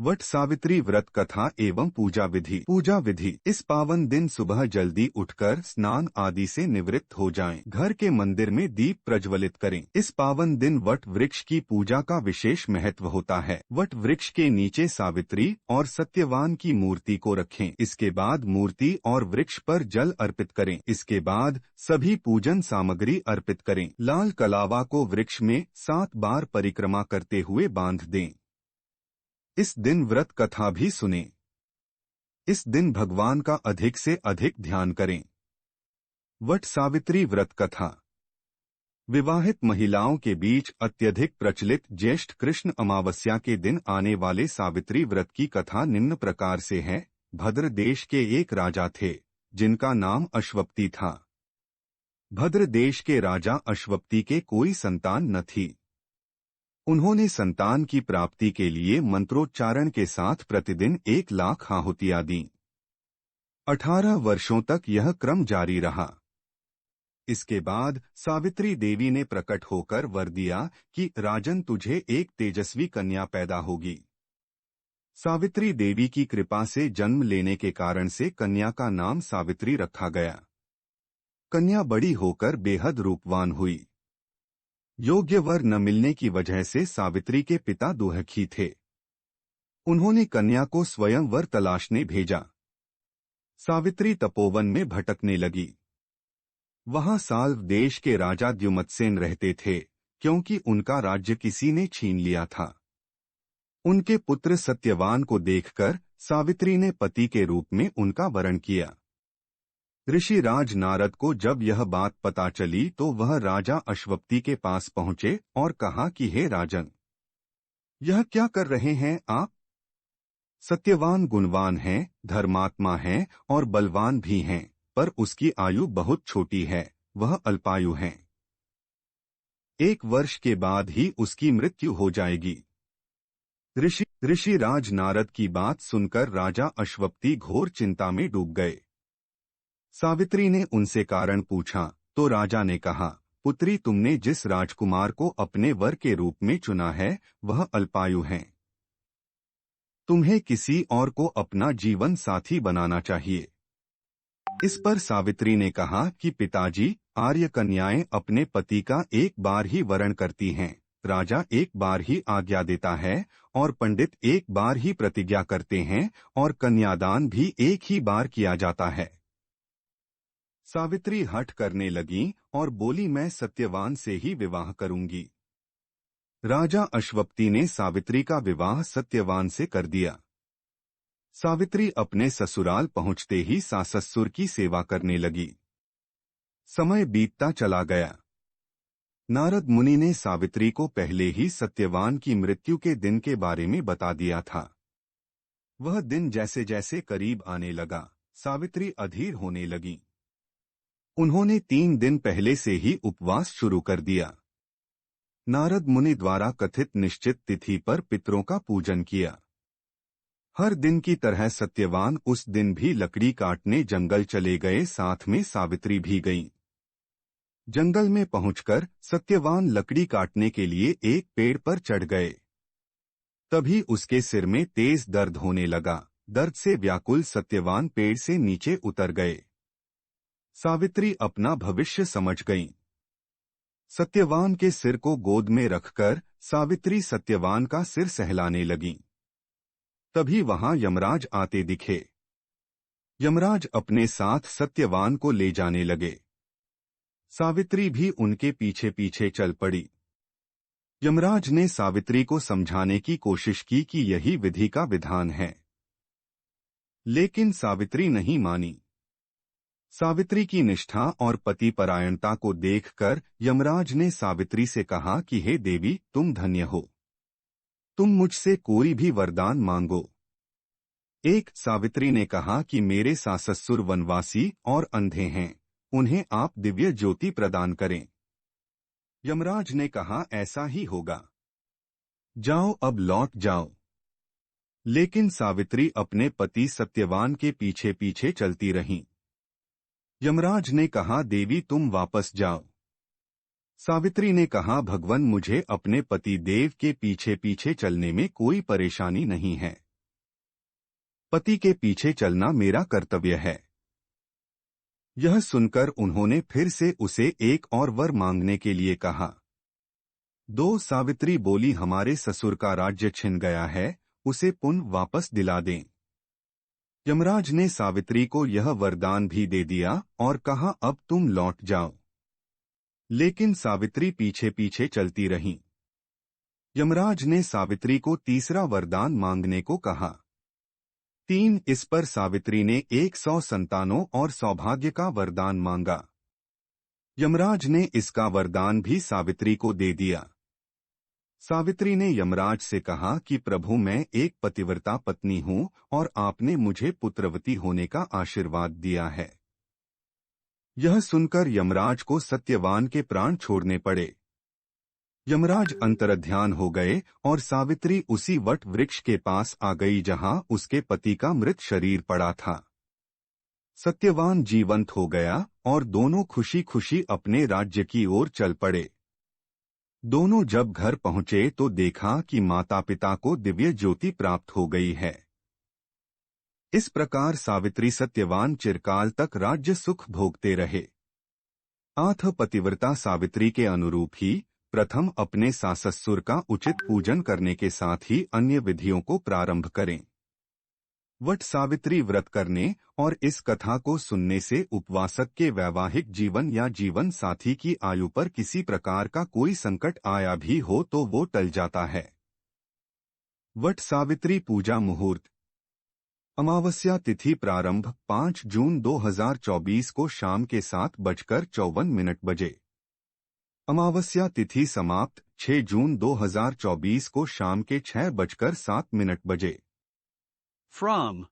वट सावित्री व्रत कथा एवं पूजा विधि। इस पावन दिन सुबह जल्दी उठकर स्नान आदि से निवृत्त हो जाएं। घर के मंदिर में दीप प्रज्वलित करें। इस पावन दिन वट वृक्ष की पूजा का विशेष महत्व होता है। वट वृक्ष के नीचे सावित्री और सत्यवान की मूर्ति को रखें। इसके बाद मूर्ति और वृक्ष पर जल अर्पित करें। इसके बाद सभी पूजन सामग्री अर्पित करें। लाल कलावा को वृक्ष में 7 बार परिक्रमा करते हुए बांध दें। इस दिन व्रत कथा भी सुनें। इस दिन भगवान का अधिक से अधिक ध्यान करें। वट सावित्री व्रत कथा। विवाहित महिलाओं के बीच अत्यधिक प्रचलित ज्येष्ठ कृष्ण अमावस्या के दिन आने वाले सावित्री व्रत की कथा निम्न प्रकार से है। भद्र देश के एक राजा थे जिनका नाम अश्वपति था। भद्र देश के राजा अश्वपति के कोई संतान न थी। उन्होंने संतान की प्राप्ति के लिए मंत्रोच्चारण के साथ प्रतिदिन 1 लाख आहुतियां दी। 18 वर्षों तक यह क्रम जारी रहा। इसके बाद सावित्री देवी ने प्रकट होकर वर दिया कि राजन तुझे एक तेजस्वी कन्या पैदा होगी। सावित्री देवी की कृपा से जन्म लेने के कारण से कन्या का नाम सावित्री रखा गया। कन्या बड़ी होकर बेहद रूपवान हुई। योग्य वर न मिलने की वजह से सावित्री के पिता दुखी थे। उन्होंने कन्या को स्वयं वर तलाशने भेजा। सावित्री तपोवन में भटकने लगी। वहां साल्व देश के राजा द्युमत्सेन रहते थे क्योंकि उनका राज्य किसी ने छीन लिया था। उनके पुत्र सत्यवान को देखकर सावित्री ने पति के रूप में उनका वरण किया। ऋषि राज नारद को जब यह बात पता चली तो वह राजा अश्वपति के पास पहुंचे और कहा कि हे राजन, यह क्या कर रहे हैं आप? सत्यवान गुणवान है, धर्मात्मा है और बलवान भी हैं, पर उसकी आयु बहुत छोटी है, वह अल्पायु है। 1 वर्ष के बाद ही उसकी मृत्यु हो जाएगी। ऋषि राज नारद की बात सुनकर राजा अश्वपति घोर चिंता में डूब गए। सावित्री ने उनसे कारण पूछा तो राजा ने कहा, पुत्री, तुमने जिस राजकुमार को अपने वर के रूप में चुना है वह अल्पायु है। तुम्हें किसी और को अपना जीवन साथी बनाना चाहिए। इस पर सावित्री ने कहा कि पिताजी, आर्य कन्याएं अपने पति का 1 बार ही वरण करती हैं, राजा 1 बार ही आज्ञा देता है और पंडित 1 बार ही प्रतिज्ञा करते हैं और कन्यादान भी 1 ही बार किया जाता है। सावित्री हठ करने लगी और बोली, मैं सत्यवान से ही विवाह करूंगी। राजा अश्वपति ने सावित्री का विवाह सत्यवान से कर दिया। सावित्री अपने ससुराल पहुंचते ही सास-ससुर की सेवा करने लगी। समय बीतता चला गया। नारद मुनि ने सावित्री को पहले ही सत्यवान की मृत्यु के दिन के बारे में बता दिया था। वह दिन जैसे जैसे करीब आने लगा, सावित्री अधीर होने लगी। उन्होंने 3 दिन पहले से ही उपवास शुरू कर दिया। नारद मुनि द्वारा कथित निश्चित तिथि पर पितरों का पूजन किया। हर दिन की तरह सत्यवान उस दिन भी लकड़ी काटने जंगल चले गए, साथ में सावित्री भी गईं। जंगल में पहुंचकर सत्यवान लकड़ी काटने के लिए एक पेड़ पर चढ़ गए। तभी उसके सिर में तेज दर्द होने लगा। दर्द से व्याकुल सत्यवान पेड़ से नीचे उतर गए। सावित्री अपना भविष्य समझ गईं। सत्यवान के सिर को गोद में रखकर सावित्री सत्यवान का सिर सहलाने लगीं। तभी वहां यमराज आते दिखे। यमराज अपने साथ सत्यवान को ले जाने लगे। सावित्री भी उनके पीछे पीछे चल पड़ी। यमराज ने सावित्री को समझाने की कोशिश की कि यही विधि का विधान है, लेकिन सावित्री नहीं मानी। सावित्री की निष्ठा और पतिपरायणता को देखकर यमराज ने सावित्री से कहा कि हे देवी, तुम धन्य हो, तुम मुझसे कोई भी वरदान मांगो। सावित्री ने कहा कि मेरे सास-ससुर वनवासी और अंधे हैं, उन्हें आप दिव्य ज्योति प्रदान करें। यमराज ने कहा, ऐसा ही होगा, जाओ अब लौट जाओ। लेकिन सावित्री अपने पति सत्यवान के पीछे पीछे चलती रहीं। यमराज ने कहा, देवी तुम वापस जाओ। सावित्री ने कहा, भगवान, मुझे अपने पति देव के पीछे पीछे चलने में कोई परेशानी नहीं है, पति के पीछे चलना मेरा कर्तव्य है। यह सुनकर उन्होंने फिर से उसे एक और वर मांगने के लिए कहा। सावित्री बोली, हमारे ससुर का राज्य छिन गया है, उसे पुनः वापस दिला दें। यमराज ने सावित्री को यह वरदान भी दे दिया और कहा, अब तुम लौट जाओ। लेकिन सावित्री पीछे पीछे चलती रही। यमराज ने सावित्री को तीसरा वरदान मांगने को कहा। इस पर सावित्री ने 100 संतानों और सौभाग्य का वरदान मांगा। यमराज ने इसका वरदान भी सावित्री को दे दिया। सावित्री ने यमराज से कहा कि प्रभु, मैं एक पतिव्रता पत्नी हूँ और आपने मुझे पुत्रवती होने का आशीर्वाद दिया है। यह सुनकर यमराज को सत्यवान के प्राण छोड़ने पड़े। यमराज अंतर्ध्यान हो गए और सावित्री उसी वट वृक्ष के पास आ गई जहां उसके पति का मृत शरीर पड़ा था। सत्यवान जीवंत हो गया और दोनों खुशी खुशी अपने राज्य की ओर चल पड़े। दोनों जब घर पहुंचे तो देखा कि माता पिता को दिव्य ज्योति प्राप्त हो गई है। इस प्रकार सावित्री सत्यवान चिरकाल तक राज्य सुख भोगते रहे। पतिव्रता सावित्री के अनुरूप ही प्रथम अपने सास-ससुर का उचित पूजन करने के साथ ही अन्य विधियों को प्रारंभ करें। वट सावित्री व्रत करने और इस कथा को सुनने से उपवासक के वैवाहिक जीवन या जीवन साथी की आयु पर किसी प्रकार का कोई संकट आया भी हो तो वो टल जाता है। वट सावित्री पूजा मुहूर्त। अमावस्या तिथि प्रारंभ 5 जून 2024 को शाम के 7:54 बजे। अमावस्या तिथि समाप्त 6 जून 2024 को शाम के 6:07 बजे। From